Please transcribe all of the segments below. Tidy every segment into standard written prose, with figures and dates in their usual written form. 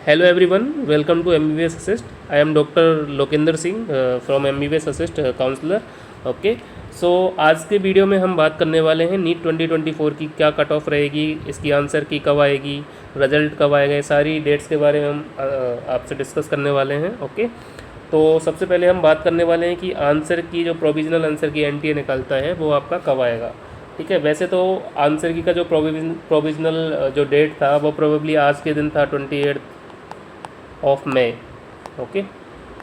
Hello everyone, welcome to MBBS Assist. I am Dr. Lokendra Singh from MBBS Assist counsellor. Okay, so आज के video में हम बात करने वाले हैं नीट 2024 की क्या कट ऑफ रहेगी, इसकी आंसर की कब आएगी, रिजल्ट कब आएगा, ये सारी डेट्स के बारे में हम आपसे डिस्कस करने वाले हैं. ओके, तो सबसे पहले हम बात करने वाले हैं कि आंसर की जो प्रोविजनल आंसर की NTA निकलता है वो आपका कब आएगा. ठीक है, वैसे तो आंसर की का जो प्रोविजनल जो डेट था वो प्रोबेबली आज के दिन था 28 ऑफ मई. ओके,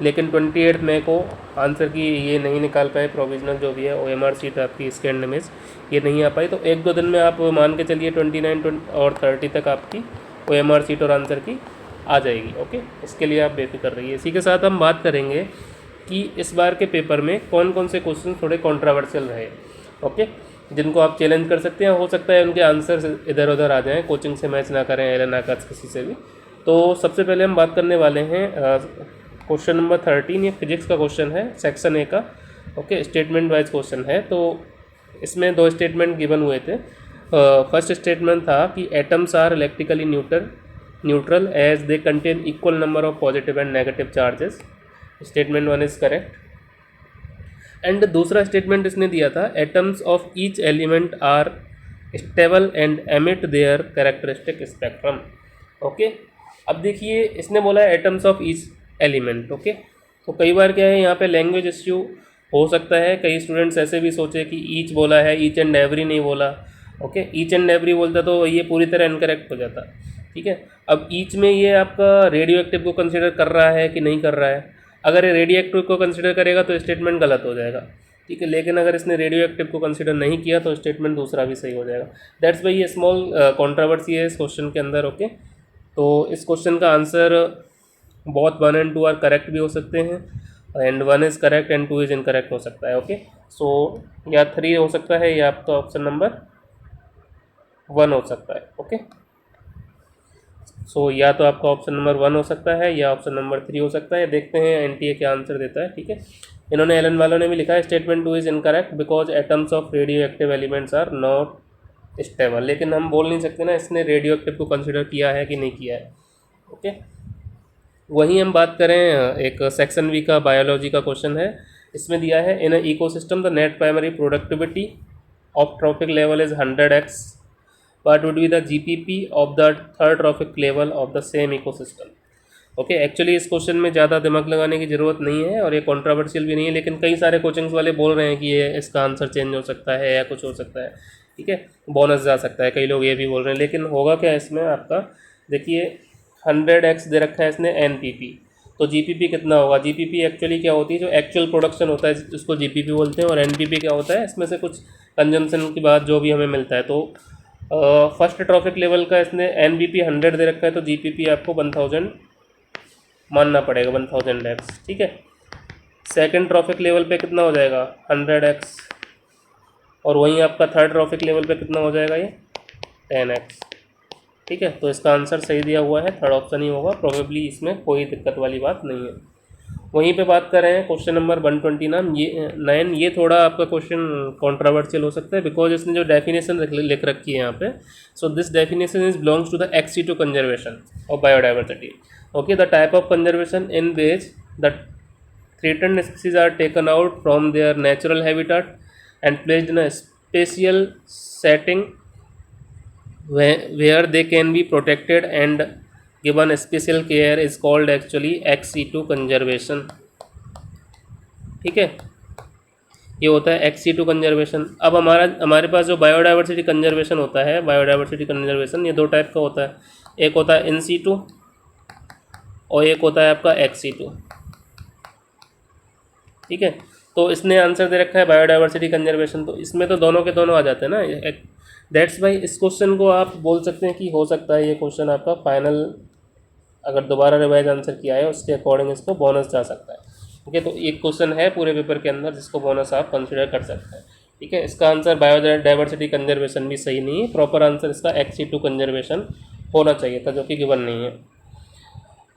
लेकिन 28 मई को आंसर की ये नहीं निकाल पाए, प्रोविजनल जो भी है OMR सीट आपकी स्कैन इमेज ये नहीं आ पाई. तो एक दो दिन में आप मान के चलिए 29 और 30 तक आपकी OMR सीट और आंसर की आ जाएगी. ओके, इसके लिए आप बेफिक्र रहिए. इसी के साथ हम बात करेंगे कि इस बार के पेपर में कौन कौन से क्वेश्चन थोड़े कॉन्ट्रावर्शियल रहे. ओके, जिनको आप चैलेंज कर सकते हैं, हो सकता है उनके आंसर इधर उधर आ जाएँ, कोचिंग से मैच ना करें, एल ना कर किसी से भी. तो सबसे पहले हम बात करने वाले हैं क्वेश्चन नंबर 13. ये फिजिक्स का क्वेश्चन है, सेक्शन ए का. ओके, स्टेटमेंट वाइज क्वेश्चन है. तो इसमें दो स्टेटमेंट गिवन हुए थे. फर्स्ट स्टेटमेंट था कि atoms are electrically neutral as they contain equal number of positive and negative charges. Statement 1 is correct. And दूसरा स्टेटमेंट इसने दिया था atoms of each element are stable and emit their characteristic spectrum. Okay, अब देखिए इसने बोला है atoms of each element. Okay, तो कई बार क्या है यहाँ पे लैंग्वेज इश्यू हो सकता है. कई स्टूडेंट्स ऐसे भी सोचे कि ईच बोला है, ईच एंड एवरी नहीं बोला. ओके, ईच एंड एवरी बोलता तो ये पूरी तरह इनकरेक्ट हो जाता. ठीक है, अब ईच में ये आपका रेडियो एक्टिव को कंसिडर कर रहा है कि नहीं कर रहा है. अगर ये रेडियो एक्टिव को कंसिडर करेगा तो स्टेटमेंट गलत हो जाएगा. ठीक है, लेकिन अगर इसने रेडियो एक्टिव को कंसिडर नहीं किया तो स्टेटमेंट दूसरा भी सही हो जाएगा. दैट्स वाई ये स्मॉल कॉन्ट्रोवर्सी है इस क्वेश्चन के अंदर. ओके, तो इस क्वेश्चन का आंसर बहुत 1 और 2 आर करेक्ट भी हो सकते हैं, and 1 is correct and 2 is incorrect हो सकता है. ओके, सो या 3 हो सकता है या आपका ऑप्शन नंबर 1 हो सकता है. ओके, सो या तो आपका ऑप्शन नंबर 1 हो सकता है या ऑप्शन नंबर 3 हो सकता है. देखते हैं NTA क्या आंसर देता है. ठीक है, इन्होंने एलन वालों ने भी लिखा है statement 2 is incorrect because atoms of radioactive elements are not stable. लेकिन हम बोल नहीं सकते ना इसने रेडियो एक्टिव को कंसिडर किया है कि नहीं किया है. ओके, वहीं हम बात करें एक सेक्शन बी का बायोलॉजी का क्वेश्चन है. इसमें दिया है in ecosystem the net primary productivity of trophic level is 100x but would be the GPP of the third trophic level of the same ecosystem. Okay, actually इस question में ज़्यादा दिमाग लगाने की ज़रूरत नहीं है और ये कॉन्ट्रोवर्शियल भी नहीं है, लेकिन कई सारे कोचिंग्स वाले बोल रहे हैं कि ये इसका आंसर चेंज हो सकता है या कुछ हो सकता है. ठीक है, बोनस जा सकता है, कई लोग ये भी बोल रहे हैं. लेकिन होगा क्या इसमें आपका, देखिए 100x दे रखा है इसने NPP, तो GPP कितना होगा. GPP एक्चुअली क्या होती है, जो एक्चुअल प्रोडक्शन होता है उसको GPP बोलते हैं, और NPP क्या होता है, इसमें से कुछ कंजम्पशन के बाद जो भी हमें मिलता है. तो फर्स्ट ट्रॉफिक लेवल का इसने NPP 100 दे रखा है, तो GPP आपको 1000 मानना पड़ेगा, 1000x. ठीक है, सेकंड ट्रॉफिक लेवल पे कितना हो जाएगा 100x, और वहीं आपका थर्ड ट्रॉफिक लेवल पे कितना हो जाएगा ये 10x. ठीक है, तो इसका आंसर सही दिया हुआ है, थर्ड ऑप्शन ही होगा. प्रोबेबली इसमें कोई दिक्कत वाली बात नहीं है. वहीं पे बात कर रहे हैं क्वेश्चन नंबर 129. ये थोड़ा आपका क्वेश्चन कॉन्ट्रोवर्शियल हो सकता है बिकॉज इसने जो डेफिनेशन लिख रखी है यहाँ पे. So this definition is belongs to the XC2 conservation of biodiversity. Okay, the type of conservation in which the threatened species are taken out from their natural habitat and placed in a special setting where they can be protected and given special care is called actually XC2 conservation. ठीक है, ये होता है XC2 conservation. अब हमारे पास जो biodiversity conservation होता है, बायोडाइवर्सिटी कंजर्वेशन ये दो टाइप का होता है. एक होता है इन सीटू और एक होता है आपका XC2. ठीक है, तो इसने आंसर दे रखा है बायोडाइवर्सिटी कंजर्वेशन, तो इसमें तो दोनों के दोनों आ जाते हैं ना. दैट्स वाई इस क्वेश्चन को आप बोल सकते हैं कि हो सकता है ये क्वेश्चन आपका फाइनल अगर दोबारा रिवाइज आंसर किया है उसके अकॉर्डिंग इसको बोनस जा सकता है. ठीक है, तो एक क्वेश्चन है पूरे पेपर के अंदर जिसको बोनस आप कंसिडर कर सकते हैं. ठीक है, इसका आंसर बायोडाइवर्सिटी कंजर्वेशन भी सही नहीं है. प्रॉपर आंसर इसका XC2 कंजर्वेशन होना चाहिए था, जो कि गिवन नहीं है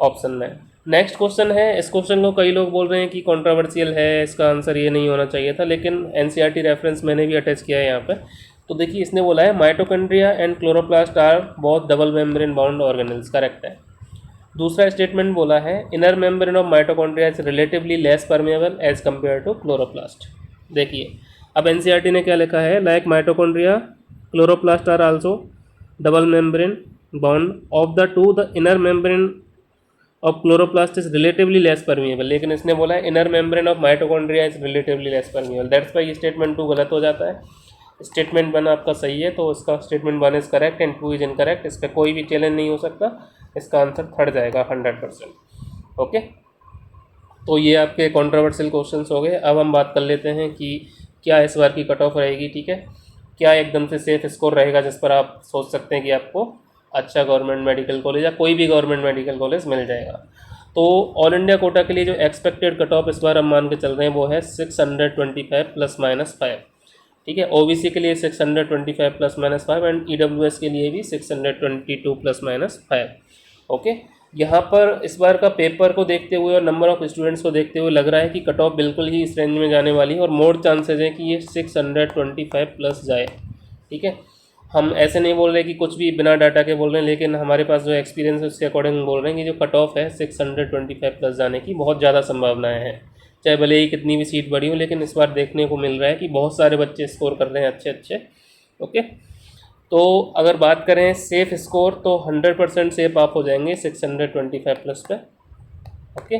ऑप्शन में. नेक्स्ट क्वेश्चन है, इस क्वेश्चन को कई लोग बोल रहे हैं कि कंट्रोवर्शियल है, इसका आंसर ये नहीं होना चाहिए था, लेकिन NCERT रेफरेंस मैंने भी अटैच किया है यहाँ पे. तो देखिए इसने बोला है mitochondria and chloroplast are both double membrane bound organelles. Correct है. दूसरा स्टेटमेंट बोला है inner membrane of mitochondria is relatively less permeable as compare to chloroplast. देखिए अब एनसीईआरटी ने क्या लिखा है, like mitochondria chloroplast are also double membrane bond of the two the inner membrane of chloroplast is relatively less permeable, लेकिन इसने बोला है inner membrane of mitochondria is relatively less permeable, that's why statement 2 गलत हो जाता है। Statement 1 आपका सही है, तो इसका statement 1 is correct and 2 is incorrect. इसका कोई भी चैलेंज नहीं हो सकता, इसका आंसर थर्ड जाएगा 100%। ओके, तो ये आपके कंट्रोवर्शियल क्वेश्चंस हो गए। अब हम बात कर लेते हैं कि क्या इस बार की कट ऑफ रहेगी, ठीक है, क्या एकदम से सेफ स्कोर रहेगा जिस पर आप सोच सकते हैं कि आपको अच्छा गवर्नमेंट मेडिकल कॉलेज या कोई भी गवर्नमेंट मेडिकल कॉलेज मिल जाएगा। तो ऑल इंडिया कोटा के लिए जो एक्सपेक्टेड कट ऑफ इस बार हम मान के चल रहे हैं वो है 625 ±5, ठीक है। ओबीसी के लिए 625 ±5 एंड ईडब्ल्यूएस के लिए भी 622 ±5। ओके, यहाँ पर इस बार का पेपर को देखते हुए और नंबर ऑफ स्टूडेंट्स को देखते हुए लग रहा है कि कट ऑफ बिल्कुल ही इस रेंज में जाने वाली है और मोर चांसेस है कि ये 625 प्लस जाए, ठीक है। हम ऐसे नहीं बोल रहे कि कुछ भी बिना डाटा के बोल रहे हैं, लेकिन हमारे पास जो एक्सपीरियंस है उसके अकॉर्डिंग बोल रहे हैं कि जो कट ऑफ है 625 प्लस जाने की बहुत ज़्यादा संभावनाएं हैं। चाहे भले ही कितनी भी सीट बढ़ी हो, लेकिन इस बार देखने को मिल रहा है कि बहुत सारे बच्चे स्कोर कर रहे हैं अच्छे अच्छे। ओके, तो अगर बात करें सेफ स्कोर तो 100% सेफ आप हो जाएंगे 625 प्लस पे। ओके,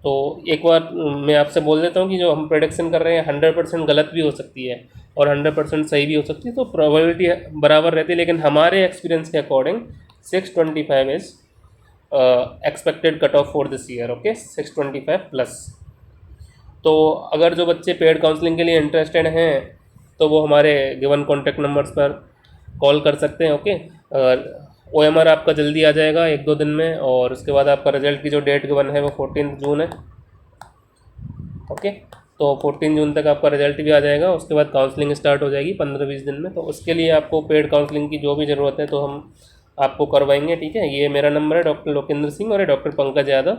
तो एक बार मैं आपसे बोल देता हूँ कि जो हम प्रेडिक्शन कर रहे हैं 100% गलत भी हो सकती है और 100% सही भी हो सकती है, तो प्रोबेबिलिटी बराबर रहती है, लेकिन हमारे एक्सपीरियंस के according 625 is expected cut off for this year. Okay, 625 plus. तो अगर जो बच्चे पेड काउंसलिंग के लिए इंटरेस्टेड हैं तो वो हमारे गिवन कॉन्टैक्ट नंबर्स पर कॉल कर सकते हैं। ओके, OMR आपका जल्दी आ जाएगा 1-2 दिन में, और उसके बाद आपका रिजल्ट की जो डेट गिवन है वो 14 जून है। ओके, तो 14 जून तक आपका रिजल्ट भी आ जाएगा, उसके बाद काउंसलिंग स्टार्ट हो जाएगी 15-20 दिन में। तो उसके लिए आपको पेड काउंसलिंग की जो भी ज़रूरत है तो हम आपको करवाएंगे, ठीक है। ये मेरा नंबर है डॉक्टर लोकेंद्र सिंह और ये डॉक्टर पंकज यादव।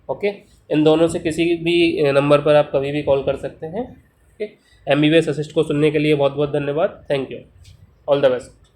ओके, इन दोनों से किसी भी नंबर पर आप कभी भी कॉल कर सकते हैं। ओके, MBBS असिस्ट को सुनने के लिए बहुत बहुत धन्यवाद। Thank you, all the best.